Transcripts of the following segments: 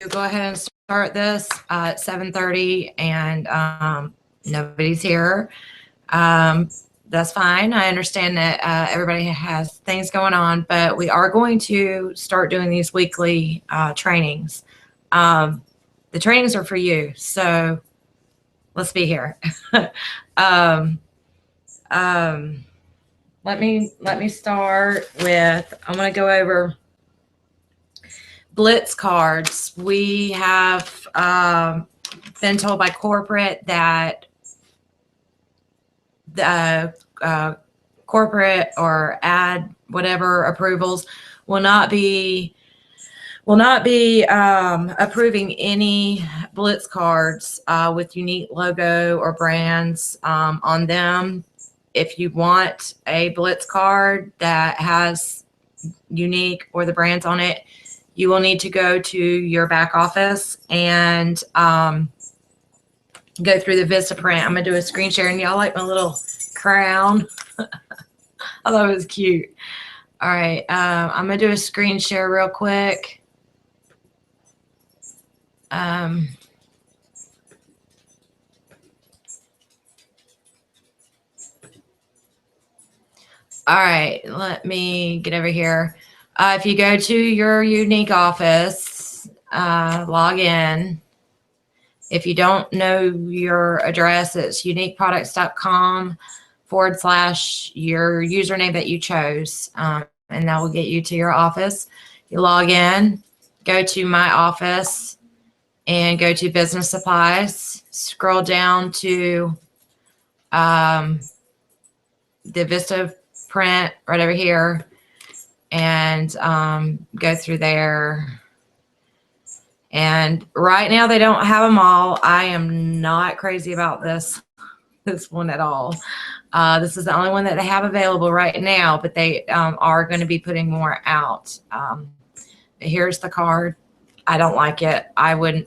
go ahead and start this at 7:30, and nobody's here. That's fine. I understand that everybody has things going on, but we are going to start doing these weekly trainings. The trainings are for you, so let's be here. um, um, let me start with. I'm going to go over Blitz cards. We have been told by corporate that the corporate or ad whatever approvals will not be approving any Blitz cards with unique logo or brands on them. If you want a Blitz card that has unique or the brands on it, you will need to go to your back office and go through the Vistaprint. I'm going to do a screen share, and y'all like my little crown? I thought it was cute. All right, I'm going to do a screen share real quick. All right, let me get over here. If you go to your unique office, log in. If you don't know your address, it's uniqueproducts.com / your username that you chose, and that will get you to your office. You log in, go to My Office, and go to Business Supplies. Scroll down to the Vistaprint right over here, and go through there. And right now they don't have them all. I am not crazy about this one at all. This is the only one that they have available right now, but they are going to be putting more out. Here's the card. I don't like it. I would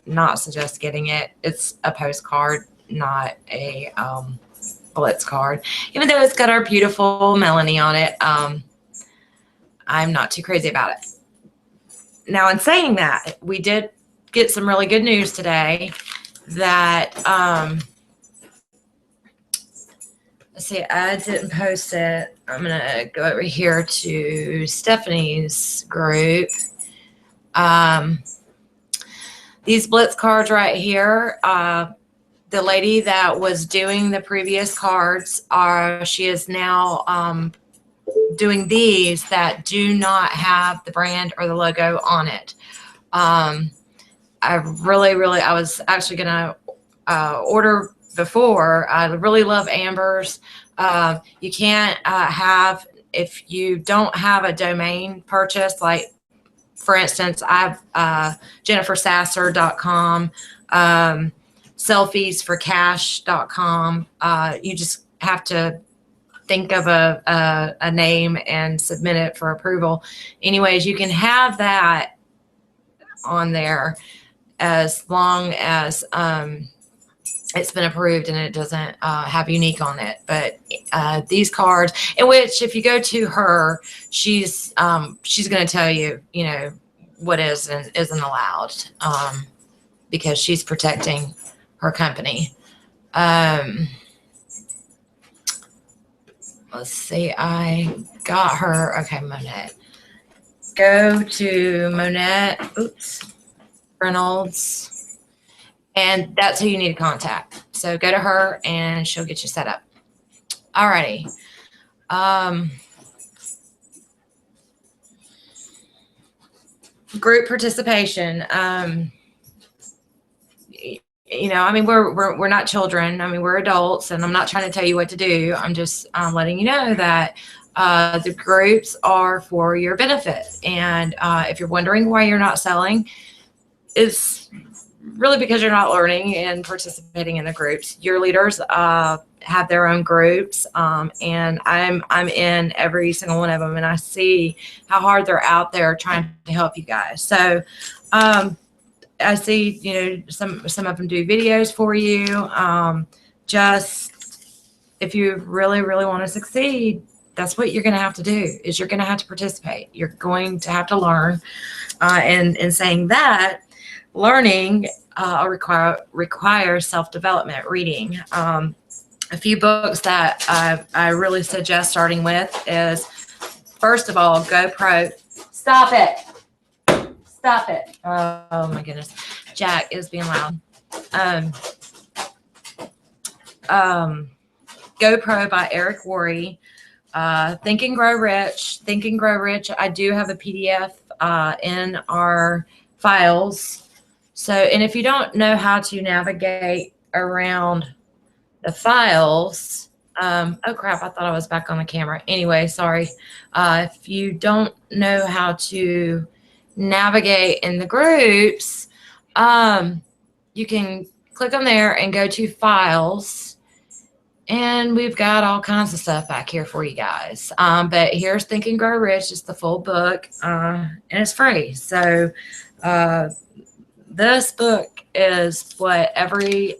not suggest getting it. It's a postcard, not a Blitz card. Even though it's got our beautiful Melanie on it, I'm not too crazy about it. Now, in saying that, we did get some really good news today that, let's see, I didn't post it. I'm going to go over here to Stephanie's group. These Blitz cards right here, the lady that was doing the previous cards, she is now doing these that do not have the brand or the logo on it. I was actually going to order before. I really love ambers. You can't have, if you don't have a domain purchase, like for instance, I've jennifersasser.com, selfiesforcash.com. You just have to think of a name and submit it for approval. Anyways, you can have that on there as long as it's been approved and it doesn't have unique on it. But these cards, in which if you go to her, she's going to tell you, you know, what is and isn't allowed, because she's protecting her company. Let's see, I got her. Okay, Monette. Go to Monette, Reynolds, and that's who you need to contact. So go to her and she'll get you set up. Alrighty. Group participation. You know, I mean, we're not children. I mean, we're adults, and I'm not trying to tell you what to do. I'm just letting you know that the groups are for your benefit. And if you're wondering why you're not selling, it's really because you're not learning and participating in the groups. Your leaders have their own groups, and I'm in every single one of them, and I see how hard they're out there trying to help you guys. So I see, you know, some of them do videos for you. Just if you really want to succeed, that's what you're going to have to do, is you're going to have to participate. You're going to have to learn. And in saying that, Learning requires self-development, reading. A few books that I really suggest starting with is, first of all, GoPro. Stop it. Stop it. Oh my goodness. Jack is being loud. Um, um, GoPro by Eric Worre. Think and Grow Rich. Think and Grow Rich. I do have a PDF in our files. So, and if you don't know how to navigate around the files, oh crap, I thought I was back on the camera. Anyway, sorry. If you don't know how to navigate in the groups, you can click on there and go to files. And we've got all kinds of stuff back here for you guys. But here's Think and Grow Rich. It's the full book, and it's free. So this book is what every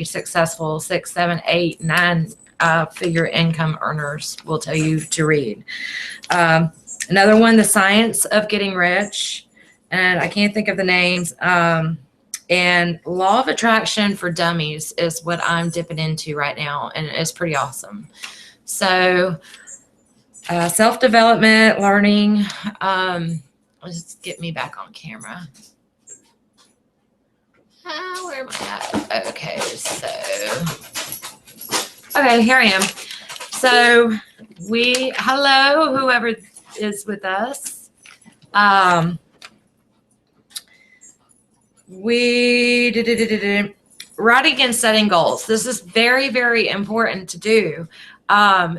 successful 6, 7, 8, 9 figure income earners will tell you to read. Another one, The Science of Getting Rich, and I can't think of the names. And Law of Attraction for Dummies is what I'm dipping into right now, and it's pretty awesome. So self-development, learning. Let's get me back on camera. Where am I at? Okay, okay, here I am. So hello, whoever is with us. Writing and setting goals. This is very, very important to do.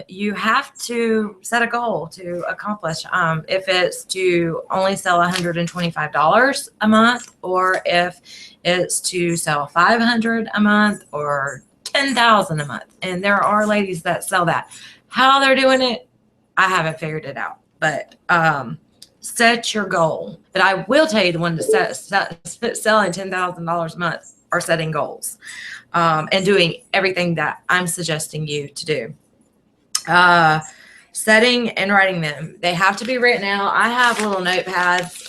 You have to set a goal to accomplish. If it's to only sell $125 a month, or if it's to sell $500 a month or $10,000 a month. And there are ladies that sell that. How they're doing it, I haven't figured it out. But set your goal. But I will tell you, the one that selling $10,000 a month are setting goals, and doing everything that I'm suggesting you to do. Setting and writing them. They have to be written out. I have little notepads.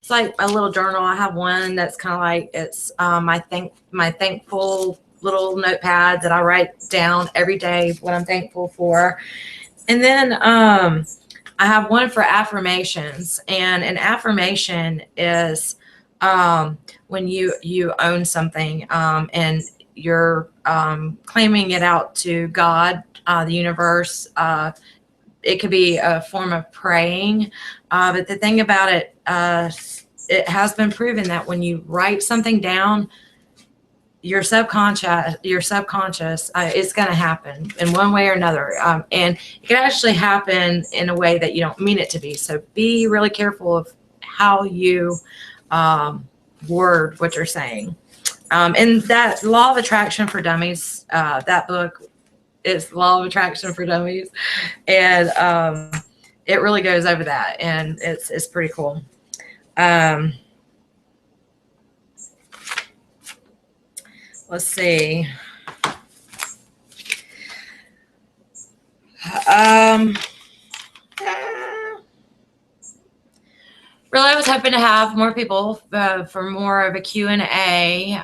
It's like a little journal. I have one that's kind of like, it's my thankful little notepad that I write down every day what I'm thankful for. And then I have one for affirmations, and an affirmation is when you own something, and you're claiming it out to God, the universe. It could be a form of praying, but the thing about it, it has been proven that when you write something down, your subconscious it's going to happen in one way or another, and it can actually happen in a way that you don't mean it to be. So be really careful of how you word what you're saying. And that Law of Attraction for Dummies, that book is Law of Attraction for Dummies, and it really goes over that, and it's pretty cool. Let's see. Really, I was hoping to have more people for more of a Q&A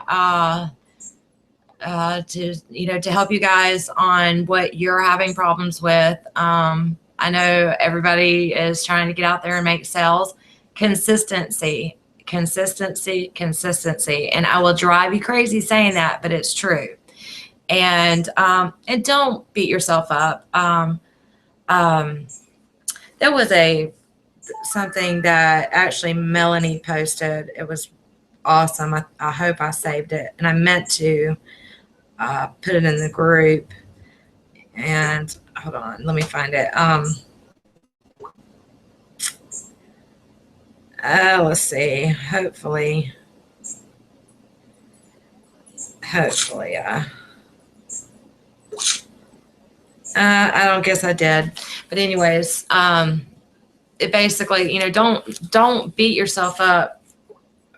to help you guys on what you're having problems with. I know everybody is trying to get out there and make sales. Consistency. And I will drive you crazy saying that, but it's true. And don't beat yourself up. There was something that actually Melanie posted. It was awesome. I hope I saved it, and I meant to put it in the group. And hold on, let me find it. Let's see. Hopefully, I don't guess I did, but anyways, it basically, don't beat yourself up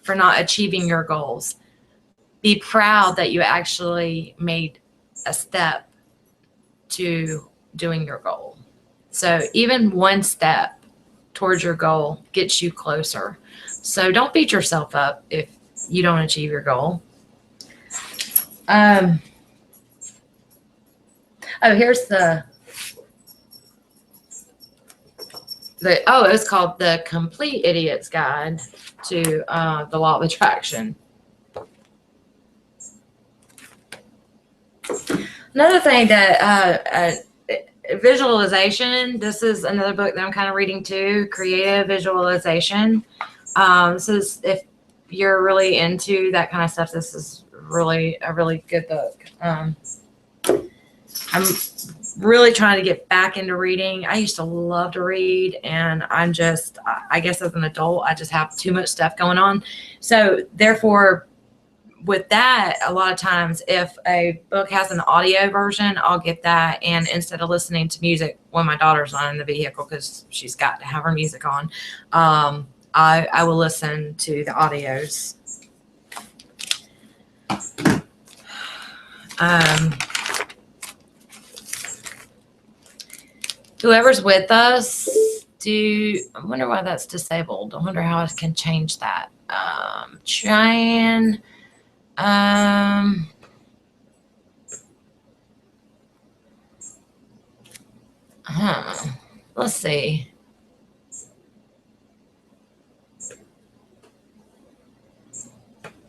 for not achieving your goals. Be proud that you actually made a step to doing your goal. So even one step towards your goal gets you closer. So don't beat yourself up if you don't achieve your goal. Oh, here's it's called The Complete Idiot's Guide to the Law of Attraction. Another thing that visualization, this is another book that I'm kind of reading too, Creative Visualization. This is, if you're really into that kind of stuff, this is really a really good book. I'm really trying to get back into reading. I used to love to read, and I guess as an adult, I just have too much stuff going on. So therefore, with that, a lot of times if a book has an audio version, I'll get that. And instead of listening to music when my daughter's not in the vehicle, because she's got to have her music on, I will listen to the audios. Whoever's with us, I wonder why that's disabled. I wonder how I can change that. Let's see.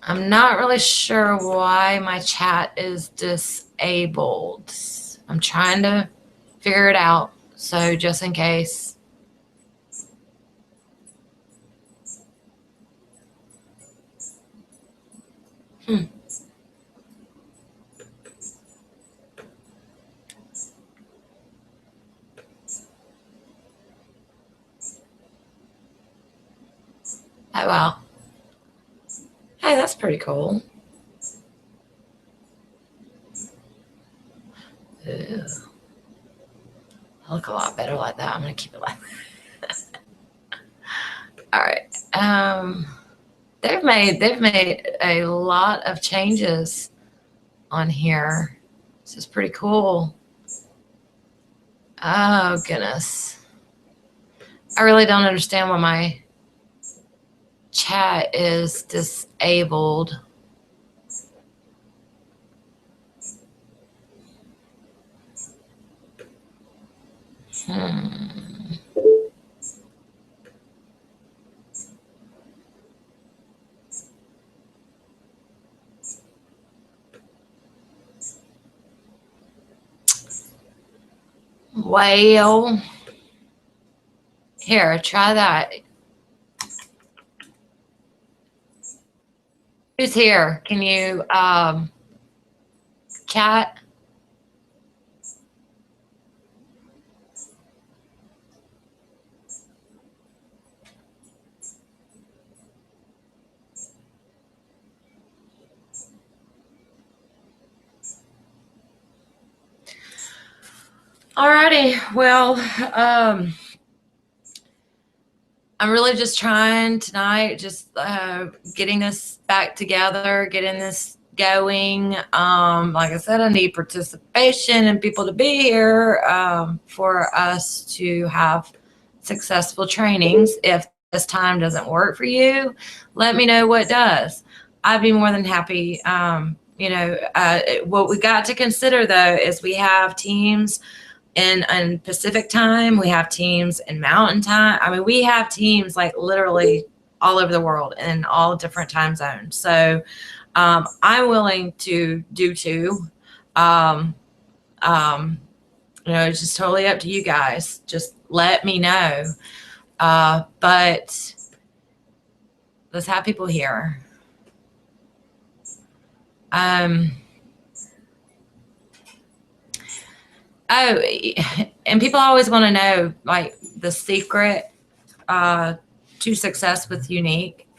I'm not really sure why my chat is disabled. I'm trying to figure it out. So just in case. Oh, wow. Hey, that's pretty cool. Ew. I look a lot better like that. I'm going to keep it like that. All right. They've made a lot of changes on here. This is pretty cool. Oh, goodness. I really don't understand why my chat is disabled. Well, here, try that. Who's here? Can you chat? Alrighty. Well, I'm really just trying tonight, just getting this back together, getting this going. Like I said, I need participation and people to be here for us to have successful trainings. If this time doesn't work for you, let me know what does. I'd be more than happy. What we got to consider though is we have teams in Pacific time, we have teams in Mountain time. I mean, we have teams like literally all over the world in all different time zones. So I'm willing to do two. It's just totally up to you guys. Just let me know. But let's have people here. Oh, and people always want to know, like, the secret to success with Unique.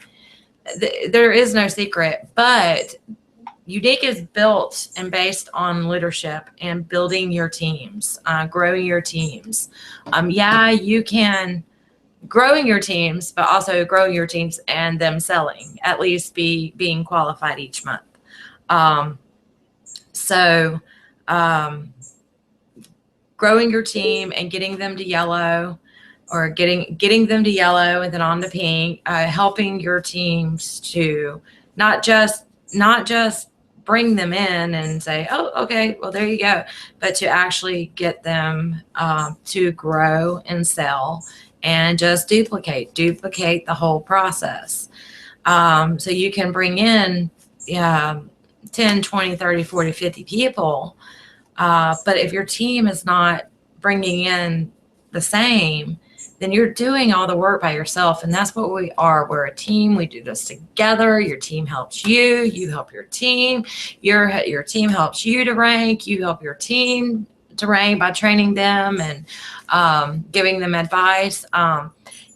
There is no secret, but Unique is built and based on leadership and building your teams, growing your teams. You can growing your teams, but also growing your teams and them selling, at least being qualified each month. Growing your team and getting them to yellow, or getting them to yellow and then on to pink, helping your teams to not just bring them in and say, oh, okay, well, there you go, but to actually get them to grow and sell and just duplicate the whole process. So you can bring in 10, 20, 30, 40, 50 people. But if your team is not bringing in the same, then you're doing all the work by yourself. And that's what we are. We're a team. We do this together. Your team helps you. You help your team. Your team helps you to rank. You help your team to rank by training them and giving them advice.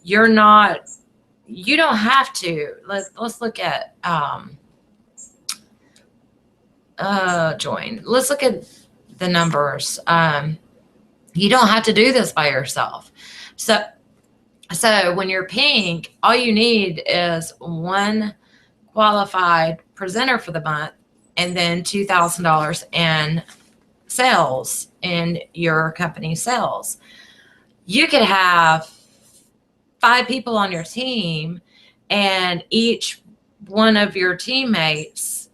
You don't have to. Let's look at join. Let's look at the numbers. You don't have to do this by yourself. So when you're pink, all you need is one qualified presenter for the month and then $2,000 in sales in your company sales. You could have 5 people on your team and each one of your teammates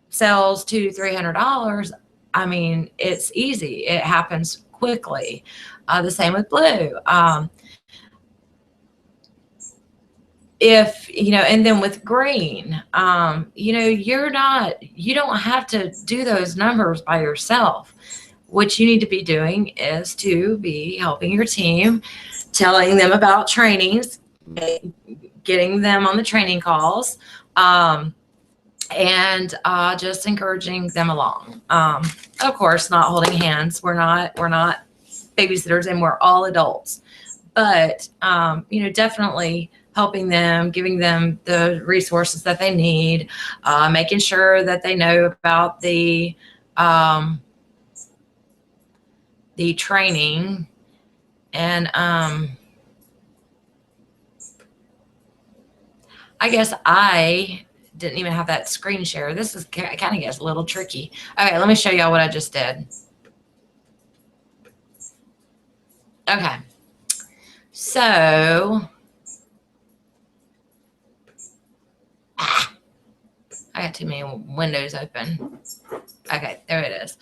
sells $200-$300. I mean, it's easy. It happens quickly. The same with blue. And then with green, you don't have to do those numbers by yourself. What you need to be doing is to be helping your team, telling them about trainings, getting them on the training calls, and just encouraging them along. Of course, not holding hands. We're not babysitters, and we're all adults. But definitely helping them, giving them the resources that they need, making sure that they know about the training, and I guess I didn't even have that screen share. This is kind of gets a little tricky. Okay, let me show y'all what I just did. Okay, so I got too many windows open. Okay, there it is.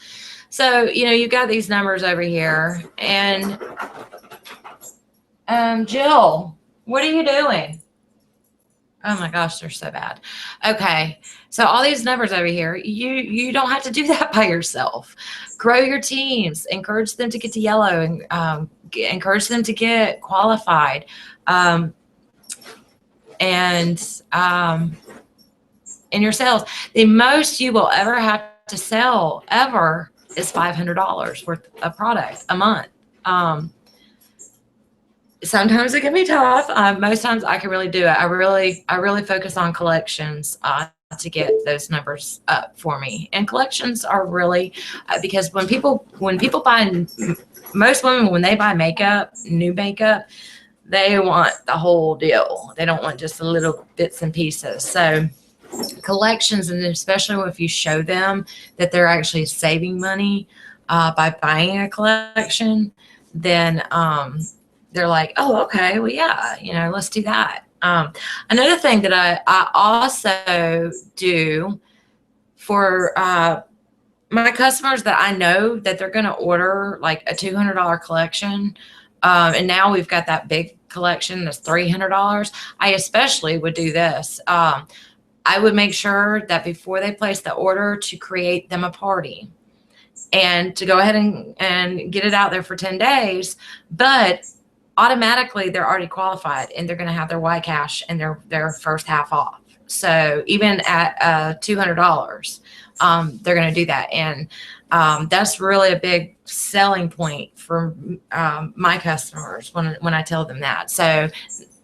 So, you've got these numbers over here, and Jill, what are you doing? Oh my gosh, they're so bad. Okay, so all these numbers over here, you don't have to do that by yourself. Grow your teams, encourage them to get to yellow, and encourage them to get qualified, and in your sales. The most you will ever have to sell ever is $500 worth of product a month. Sometimes it can be tough. Most times I can really do it. I really focus on collections to get those numbers up for me. And collections are really because when people buy, most women, when they buy new makeup, they want the whole deal. They don't want just the little bits and pieces. So collections, and especially if you show them that they're actually saving money by buying a collection, then they're like, oh, okay, well, yeah, let's do that. Another thing that I also do for my customers that I know that they're going to order like a $200 collection, and now we've got that big collection that's $300. I especially would do this. I would make sure that before they place the order to create them a party and to go ahead and get it out there for 10 days, but automatically they're already qualified and they're going to have their Y cash and their first half off. So even at $200, they're going to do that. And that's really a big selling point for my customers when I tell them that. So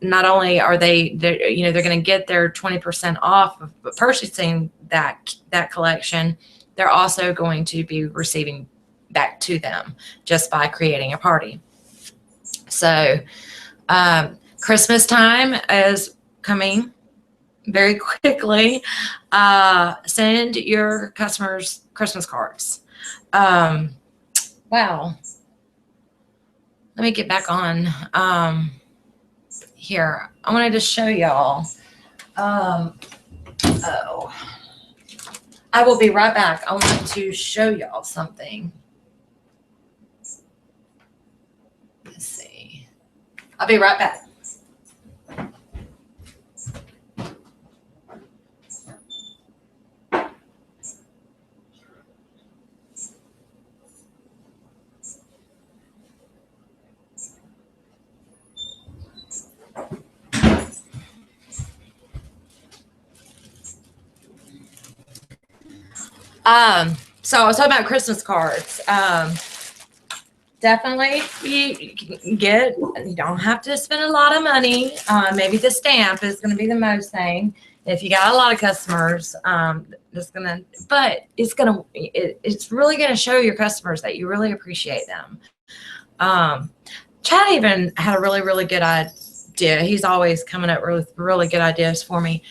not only are they're going to get their 20% off of purchasing that collection, they're also going to be receiving back to them just by creating a party. So Christmas time is coming very quickly. Send your customers Christmas cards. Wow. let me get back on. Here, I wanted to show y'all. Oh, I will be right back. I want to show y'all something. Let's see. I'll be right back. So I was talking about Christmas cards. Definitely you can get, you don't have to spend a lot of money. Maybe the stamp is going to be the most thing. If you got a lot of customers, it's really going to show your customers that you really appreciate them. Chad even had a really, really good idea. He's always coming up with really good ideas for me.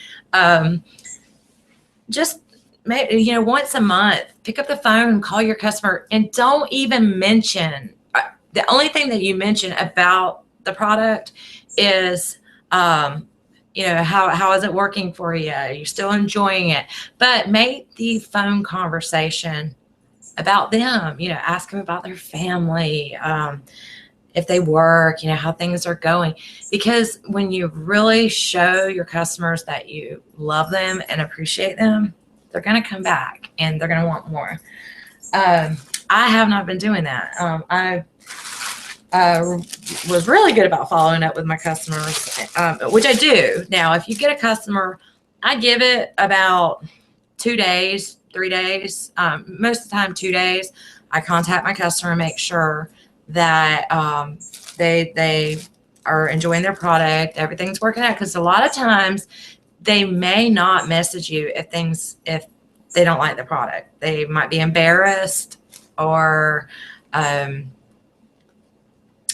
Just maybe, once a month, pick up the phone, call your customer, and don't even mention. The only thing that you mention about the product is, how is it working for you? Are you still enjoying it? But make the phone conversation about them. Ask them about their family, if they work, how things are going. Because when you really show your customers that you love them and appreciate them, they're going to come back and they're going to want more. I have not been doing that. I was really good about following up with my customers, which I do. Now, if you get a customer, I give it about 2 days, 3 days, most of the time 2 days. I contact my customer and make sure that they are enjoying their product, everything's working out. Because a lot of times they may not message you if they don't like the product. They might be embarrassed or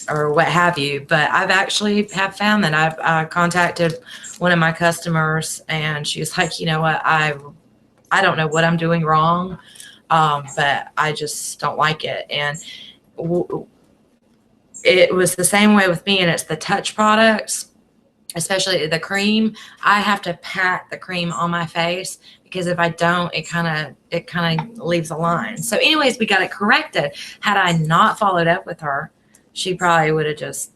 what have you. But I've actually found that I've contacted one of my customers and she's like, you know what, I don't know what I'm doing wrong, but I just don't like it. And it was the same way with me, and it's the touch products, especially the cream. I have to pat the cream on my face because if I don't, it kind of leaves a line. So anyways, we got it corrected. Had I not followed up with her, she probably would have just,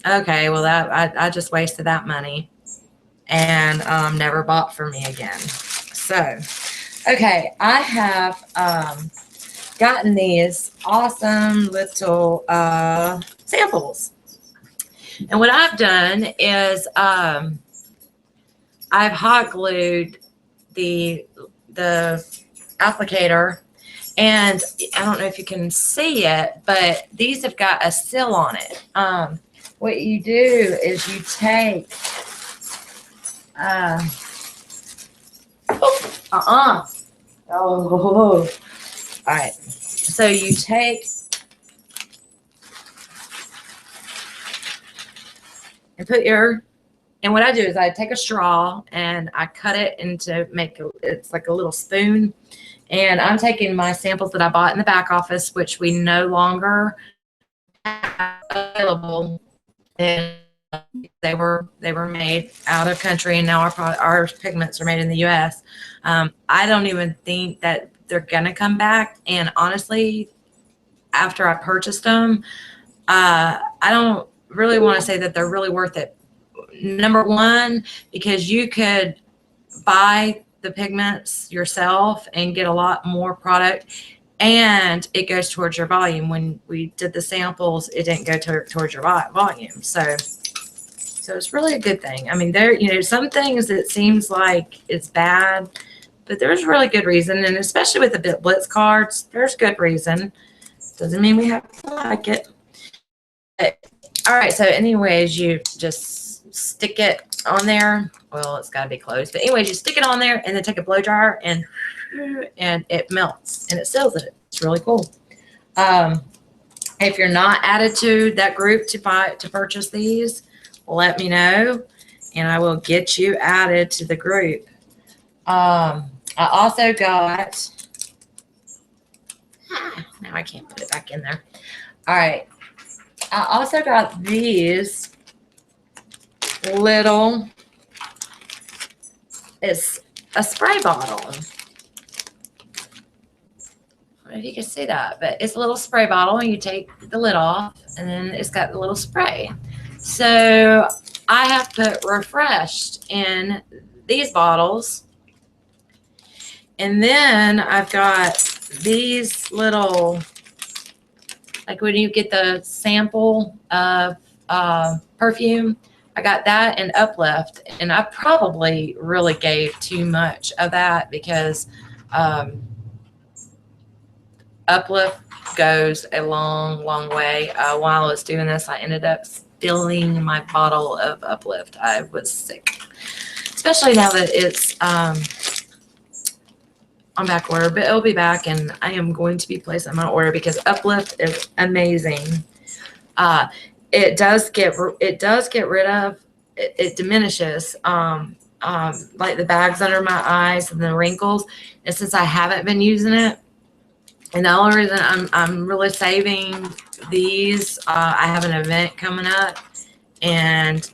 okay, well, I just wasted that money and never bought from me again. So, okay, I have gotten these awesome little samples. And what I've done is I've hot glued the applicator, and I don't know if you can see it, but these have got a seal on it. What you do is you take all right. So you take and and what I do is I take a straw and I cut it into it's like a little spoon. And I'm taking my samples that I bought in the back office, which we no longer have available. And they were made out of country, and now our pigments are made in the U.S. I don't even think that they're gonna come back. And honestly, after I purchased them, I don't really want to say that they're really worth it. Number one, because you could buy the pigments yourself and get a lot more product, and it goes towards your volume. When we did the samples, it didn't go towards your volume. So it's really a good thing. I mean, some things it seems like it's bad, but there's really good reason. And especially with the Blitz cards, there's good reason. Doesn't mean we have to like it. But, all right. So anyways, you just stick it on there. Well, it's got to be closed. But anyways, you stick it on there and then take a blow dryer and it melts and it seals it. It's really cool. If you're not added to that group to purchase these, let me know and I will get you added to the group. I also got, now I can't put it back in there. All right. I also got these little, it's a spray bottle. I don't know if you can see that, but it's a little spray bottle and you take the lid off and then it's got the little spray. So I have put refreshed in these bottles. And then I've got these little, like when you get the sample of perfume, I got that and Uplift. And I probably really gave too much of that because Uplift goes a long, long way. While I was doing this, I ended up spilling my bottle of Uplift. I was sick, especially now that it's on back order, but it'll be back, and I am going to be placing my order because Uplift is amazing. It does get rid of it diminishes like the bags under my eyes and the wrinkles. And since I haven't been using it, and the only reason I'm really saving these, I have an event coming up, and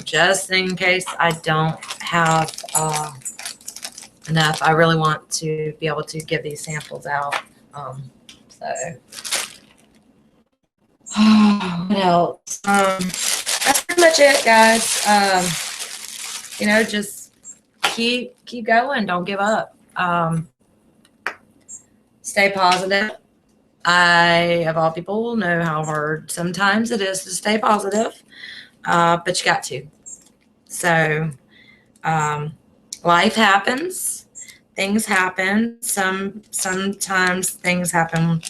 just in case I don't have enough, I really want to be able to give these samples out. So what else? That's pretty much it, guys. Just keep going. Don't give up. Stay positive. I, of all people, know how hard sometimes it is to stay positive, but you got to. So life happens. Things happen. Sometimes things happen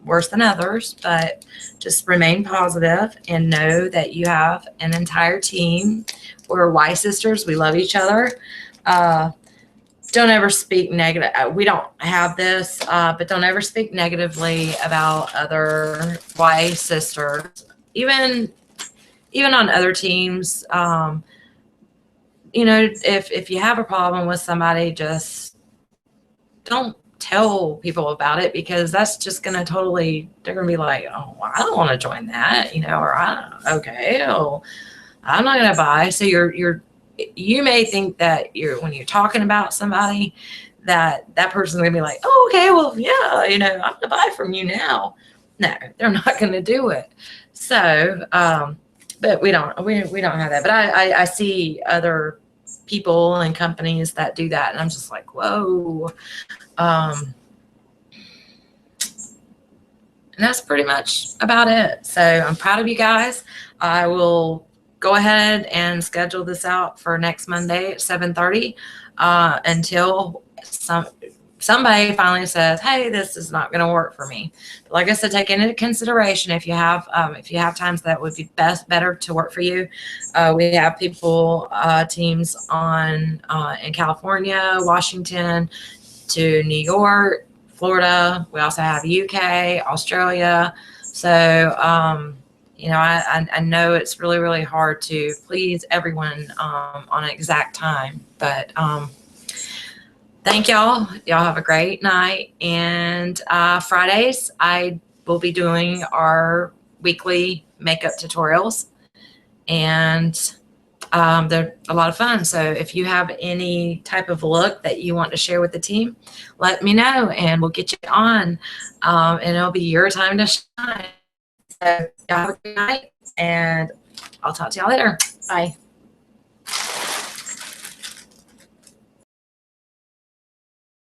worse than others, but just remain positive and know that you have an entire team. We're Y sisters. We love each other. Don't ever speak negative. We don't have this, but don't ever speak negatively about other Y sisters, even on other teams. If you have a problem with somebody, just don't tell people about it, because that's just going to they're going to be like, oh, I don't want to join that, or okay, well, I'm not going to buy. So you may think that when you're talking about somebody, that person's going to be like, oh, okay, well, yeah, I'm going to buy from you now. No, they're not going to do it. So, but we don't have that. But I see other people and companies that do that, and I'm just like, whoa. And that's pretty much about it. So I'm proud of you guys. I will go ahead and schedule this out for next Monday at 7:30 until somebody finally says, hey, this is not going to work for me. But like I said, take into consideration if you have times that would be better to work for you. We have teams on in California, Washington, to New York, Florida. We also have UK, Australia. So, I know it's really, really hard to please everyone on an exact time, but thank y'all. Y'all have a great night. And Fridays, I will be doing our weekly makeup tutorials, and they're a lot of fun. So if you have any type of look that you want to share with the team, let me know and we'll get you on. And it'll be your time to shine. So y'all have a good night, and I'll talk to y'all later. Bye.